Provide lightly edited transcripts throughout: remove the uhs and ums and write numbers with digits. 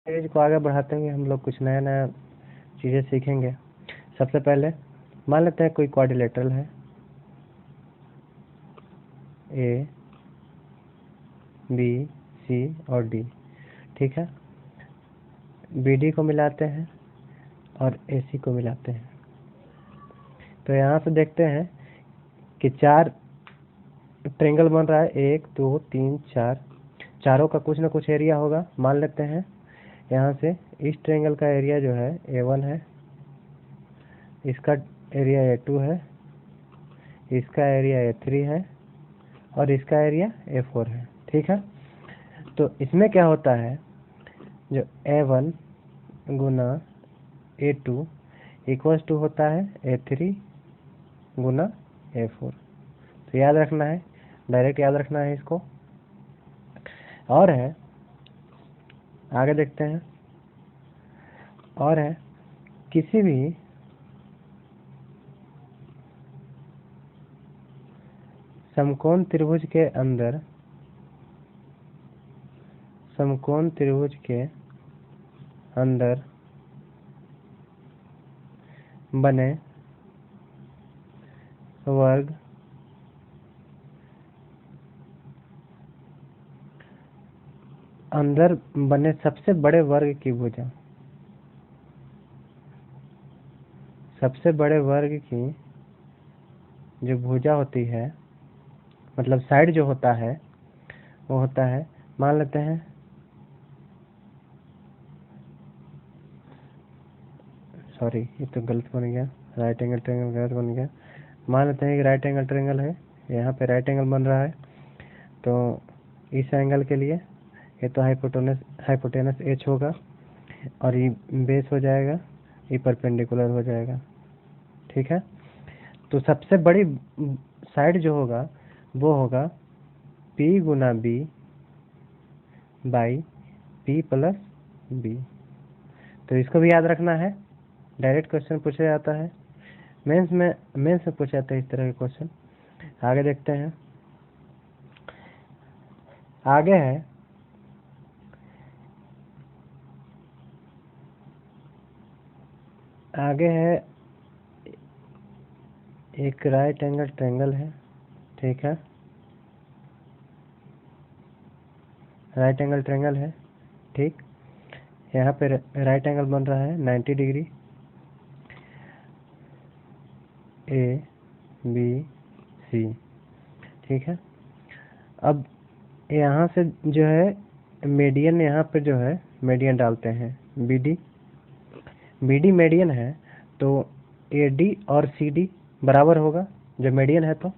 Page को आगे बढ़ाते हुए हम लोग कुछ नया नया चीज़ें सीखेंगे। सबसे पहले मान लेते हैं कोई क्वाड्रिलेटरल है, ए बी सी और डी, ठीक है। बी डी को मिलाते हैं और ए सी को मिलाते हैं। तो यहाँ से देखते हैं कि 4 ट्रायंगल बन रहा है, 1 2 3 4, चारों का कुछ ना कुछ एरिया होगा। मान लेते हैं यहाँ से इस ट्रायंगल का एरिया जो है A1 है, इसका एरिया A2 है, इसका एरिया A3 है और इसका एरिया A4 है, ठीक है। तो इसमें क्या होता है, जो A1 Guna A2 equals to होता है A3 गुना A4। तो याद रखना है, डायरेक्ट याद रखना है इसको। और है, आगे देखते हैं, और है किसी भी समकोण त्रिभुज के अंदर, समकोण त्रिभुज के अंदर बने वर्ग अंदर बने सबसे बड़े वर्ग की भुजा, सबसे बड़े वर्ग की जो भुजा होती है, मतलब साइड जो होता है वो होता है, मान लेते हैं सॉरी ये तो गलत बन गया, राइट एंगल ट्रायंगल गलत बन गया। मान लेते हैं कि राइट एंगल ट्रायंगल है, यहाँ पे राइट एंगल बन रहा है। तो इस एंगल के लिए ये तो हाइपोटेनस एच होगा और ये बेस हो जाएगा, ये परपेंडिकुलर हो जाएगा, ठीक है। तो सबसे बड़ी साइड जो होगा वो होगा P Guna B by P plus B। तो इसको भी याद रखना है, डायरेक्ट क्वेश्चन पूछा जाता है, मेंस में पूछा जाता है इस तरह के क्वेश्चन। आगे देखते हैं, आगे है एक राइट एंगल ट्रायंगल है, ठीक है। राइट एंगल ट्रायंगल है, ठीक। यहाँ पे राइट एंगल बन रहा है 90 डिग्री, ए बी सी, ठीक है। अब यहाँ से जो है मीडियन, यहाँ पे जो है मीडियन डालते हैं, बी डी मीडियन है, तो ए डी और सी डी बराबर होगा जब मीडियन है। तो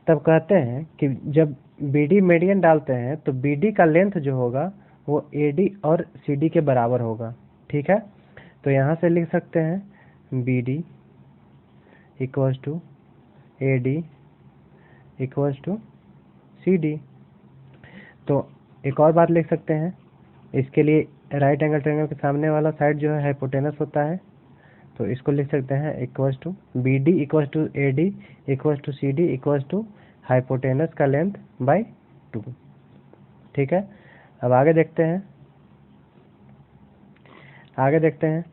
तब कहते हैं कि जब बी डी मीडियन डालते हैं तो बी डी का लेंथ जो होगा वो ए डी और सी डी के बराबर होगा, ठीक है। तो यहाँ से लिख सकते हैं B D equals to A D equals to C D. तो एक और बात लिख सकते हैं, इसके लिए राइट एंगल ट्रायंगल के सामने वाला साइड जो है हाइपोटेनस होता है, तो इसको लिख सकते हैं equals to B D equals to A D equals to C D equals to hypotenuse का लेंथ बाई 2, ठीक है। अब आगे देखते हैं, आगे देखते हैं,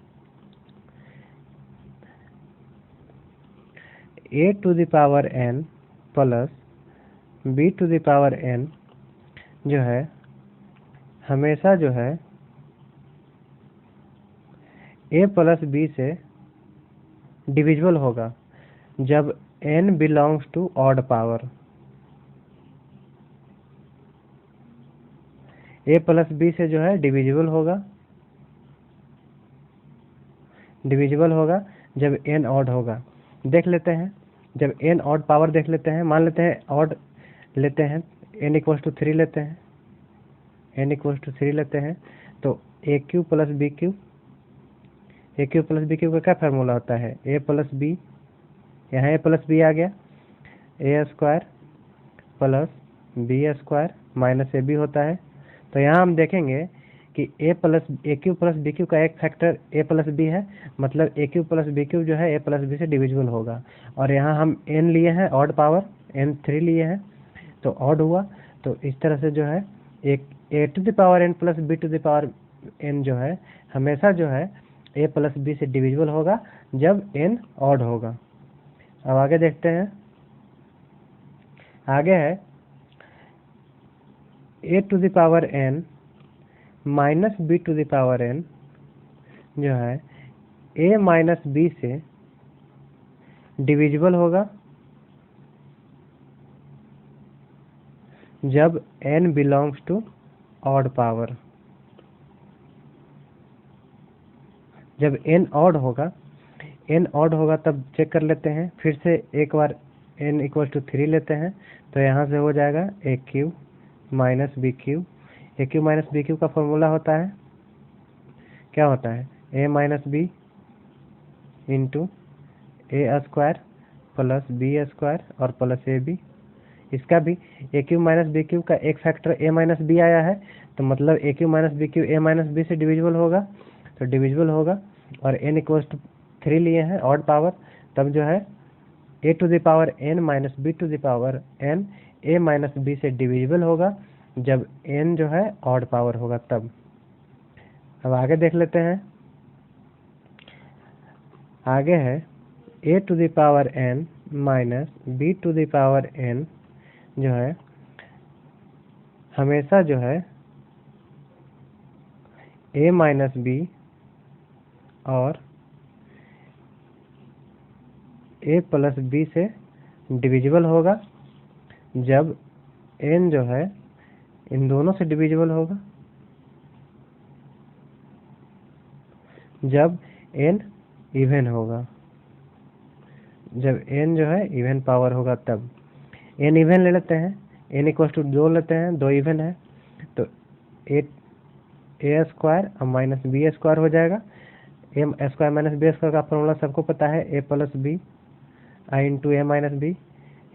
a to the power n plus b to the power n जो है हमेशा जो है a प्लस b से डिविजिबल होगा जब n belongs to odd power. a plus b से जो है डिविजिबल होगा जब n ऑड होगा। देख लेते हैं, जब n ऑड पावर देख लेते हैं, मान लेते हैं ऑड लेते हैं, n इक्वल्स टू 3 लेते हैं, n इक्वल्स टू 3 लेते हैं, तो ए क्यू प्लस बी क्यू, ए क्यू प्लस बी क्यू का क्या फार्मूला होता है, ए प्लस बी, यहाँ ए प्लस बी आ गया, a square plus b square minus a b होता है। तो यहाँ हम देखेंगे कि a cube plus b cube का एक फैक्टर ए प्लस बी है, मतलब a cube plus b cube जो है ए प्लस बी से डिविजिबल होगा। और यहाँ हम n लिए हैं ऑड पावर, n 3 लिए हैं तो ऑड हुआ। तो इस तरह से जो है एक a to the power n plus b to the power n जो है हमेशा जो है ए प्लस बी से डिविजिबल होगा जब एन ऑड होगा। अब आगे देखते हैं, आगे है a to the power n minus b to the power n जो है ए माइनस बी से डिविजिबल होगा जब n belongs to odd power. जब n ऑड होगा तब चेक कर लेते हैं फिर से एक बार n इक्वल टू 3 लेते हैं तो यहाँ से हो जाएगा ए क्यूब माइनस बी क्यूब। ए क्यूब माइनस बी क्यूब का फॉर्मूला होता है, क्या होता है, a minus B into a square plus b square और प्लस ए बी। इसका भी ए क्यूब माइनस बी क्यूब का एक फैक्टर ए माइनस बी आया है तो मतलब ए क्यूब माइनस बी क्यूब ए माइनस बी से डिविजिबल होगा, तो डिविजिबल होगा और n इक्वल्स टू 3 लिए हैं ऑड पावर, तब जो है a to the power n minus b to the power n a minus b से डिविजिबल होगा जब n जो है ऑड पावर होगा तब। अब आगे देख लेते हैं, आगे है a to the power n minus b to the power n जो है हमेशा जो है a माइनस बी और a प्लस बी से डिविजिबल होगा जब n जो है इन दोनों से डिविजिबल होगा, जब n इवन होगा, जब n जो है इवन पावर होगा तब। n इवन ले लेते हैं, n इक्वल टू 2 लेते हैं, 2 इवन है तो ए स्क्वायर और माइनस बी स्क्वायर हो जाएगा। A square minus b square का फॉर्मूला सबको पता है, ए प्लस बी आई इंटू ए माइनस बी।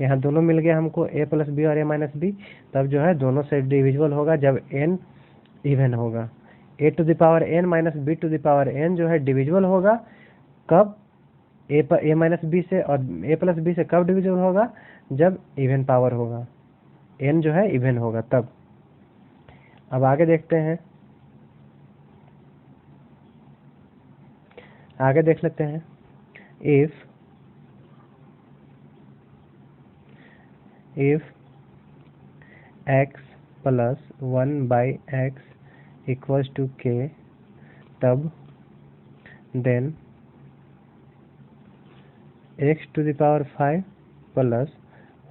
यहाँ दोनों मिल गया हमको ए प्लस बी और ए माइनस बी, तब जो है दोनों से डिविजिबल होगा जब n इवन होगा। A to the power n minus b to the power n जो है डिविजिबल होगा कब, ए माइनस बी से, और ए प्लस बी से कब डिविजिबल होगा, जब इवन पावर होगा, n जो है इवन होगा तब। अब आगे देखते हैं, आगे देख लेते हैं, if x plus 1 by x equals to k तब then x to the power 5 plus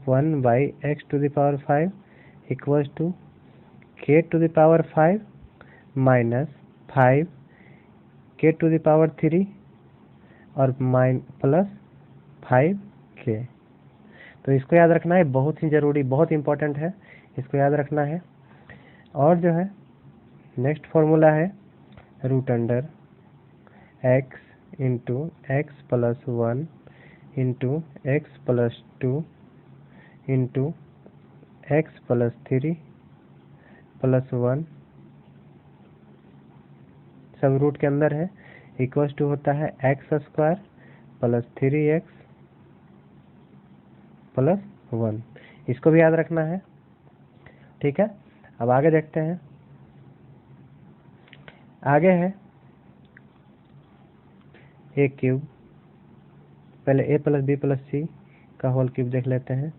1 by x to the power 5 equals to k to the power 5 minus 5 k to the power 3 और प्लस 5k। तो इसको याद रखना है, बहुत ही ज़रूरी, बहुत इंपॉर्टेंट है, इसको याद रखना है। और जो है नेक्स्ट फॉर्मूला है root under x into x plus 1 into x plus 2 into x plus 3 plus 1 सब रूट के अंदर है, इक्वल्स टू होता है x square plus 3x plus 1। इसको भी याद रखना है, ठीक है। अब आगे देखते हैं, आगे है ए क्यूब, पहले ए प्लस बी प्लस सी का होल क्यूब देख लेते हैं।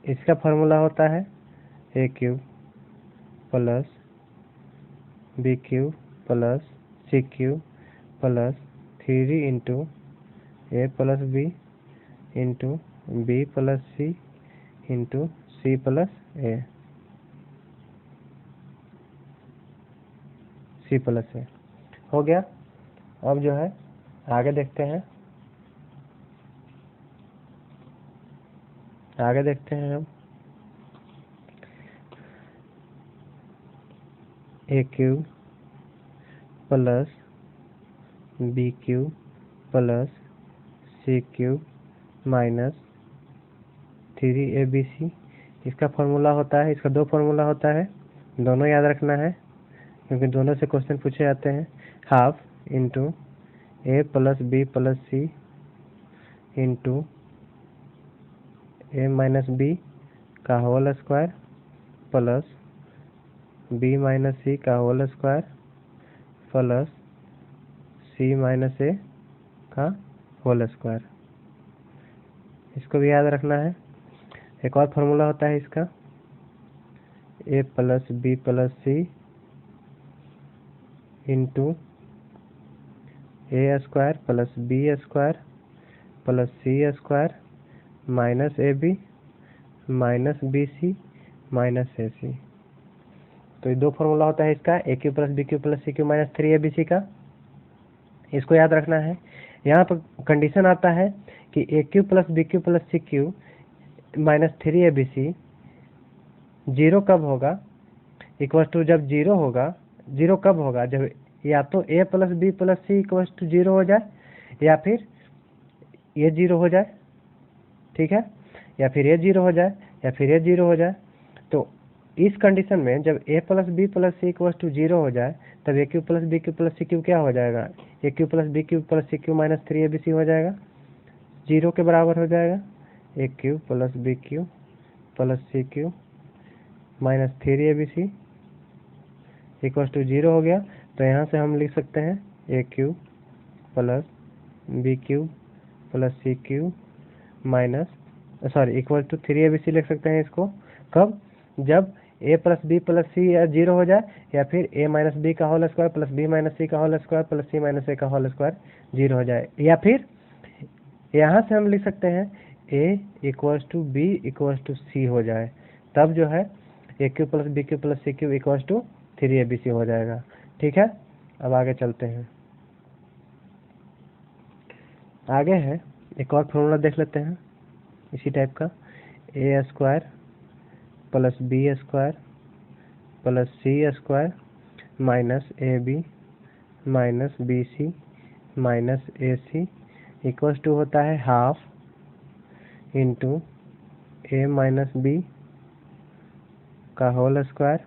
इसका फॉर्मूला होता है a cube plus b cube plus c cube plus 3 into a plus b into b plus c into c plus a, c plus a हो गया। अब जो है आगे देखते हैं, आगे देखते हैं हम a cube plus b cube plus c cube minus 3abc। इसका फॉर्मूला होता है, इसका 2 फॉर्मूला होता है, दोनों याद रखना है क्योंकि दोनों से क्वेश्चन पूछे जाते हैं। Half into a plus b plus c into a minus b का whole square plus b minus c का whole square plus c minus a का होल स्क्वायर। इसको भी याद रखना है। एक और फॉर्मूला होता है इसका, a plus b plus c into a square plus b square plus c square minus a b minus b c minus a c. तो ये दो फॉर्मूला होता है इसका, a cube plus b cube plus c cube minus 3abc का। इसको याद रखना है। यहाँ पर कंडीशन आता है कि a cube plus b cube plus c cube minus 3abc zero कब होगा, इक्वल टू जब जीरो होगा। जीरो कब होगा, जब या तो a plus b plus c equal to zero हो जाए, या फिर ये जीरो हो जाए, ठीक है, या फिर ये जीरो हो जाए, या फिर ये जीरो हो जाए। तो इस कंडीशन में जब a plus b plus c equal to zero हो जाए, तब a cube plus b cube plus c cube क्या हो जाएगा, a cube plus b cube plus c cube minus 3abc हो जाएगा, जीरो के बराबर हो जाएगा। A cube plus b cube plus c cube minus 3abc equal to zero हो गया। तो यहाँ से हम लिख सकते हैं a cube plus b cube plus c cube minus equal to 3abc लिख सकते हैं इसको। कब, जब a plus b plus c या जीरो हो जाए, या फिर ए माइनस बी का whole square plus b minus c का whole square plus c minus a का होल स्क्वायर जीरो हो जाए, या फिर यहाँ से हम लिख सकते हैं a equals to b equals to c हो जाए, तब जो है a cube plus b cube plus c cube equals to 3abc हो जाएगा। ठीक है, अब आगे चलते हैं। आगे है एक और फॉर्मूला देख लेते हैं इसी टाइप का, a square plus b square plus c square minus a b minus b c minus a c equals to होता है half into a minus b का whole square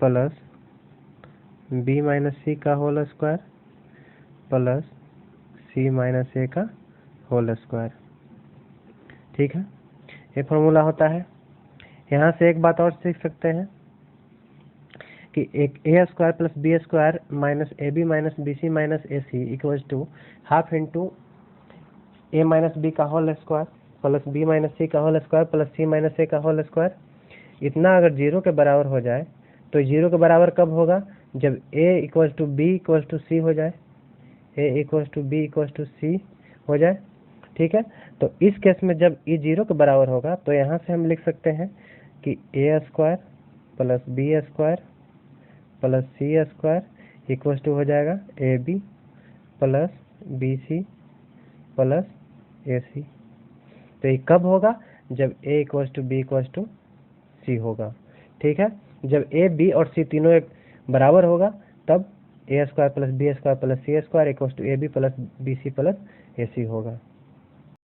plus b minus c का whole square plus c minus a का whole square. ठीक है, ये formula होता है। यहाँ से एक बात और सीख सकते हैं कि एक a square plus b square minus a b minus b c minus a c equals to half into a minus b का whole square plus b minus c का whole square plus c minus a का whole square. इतना अगर zero के बराबर हो जाए, तो जीरो के बराबर कब होगा, जब a equals to b equals to c हो जाए, a equals to b equals to c हो जाए। ठीक है, तो इस केस में जब ये जीरो के बराबर होगा, तो यहाँ से हम लिख सकते हैं कि a square plus b square plus c square equals to हो जाएगा a b plus b c plus a c. तो ये कब होगा, जब a equals to b equals to c होगा। ठीक है, जब ए बी और सी तीनों एक बराबर होगा, तब a square plus b square plus c square equals to a b plus b c plus a c होगा।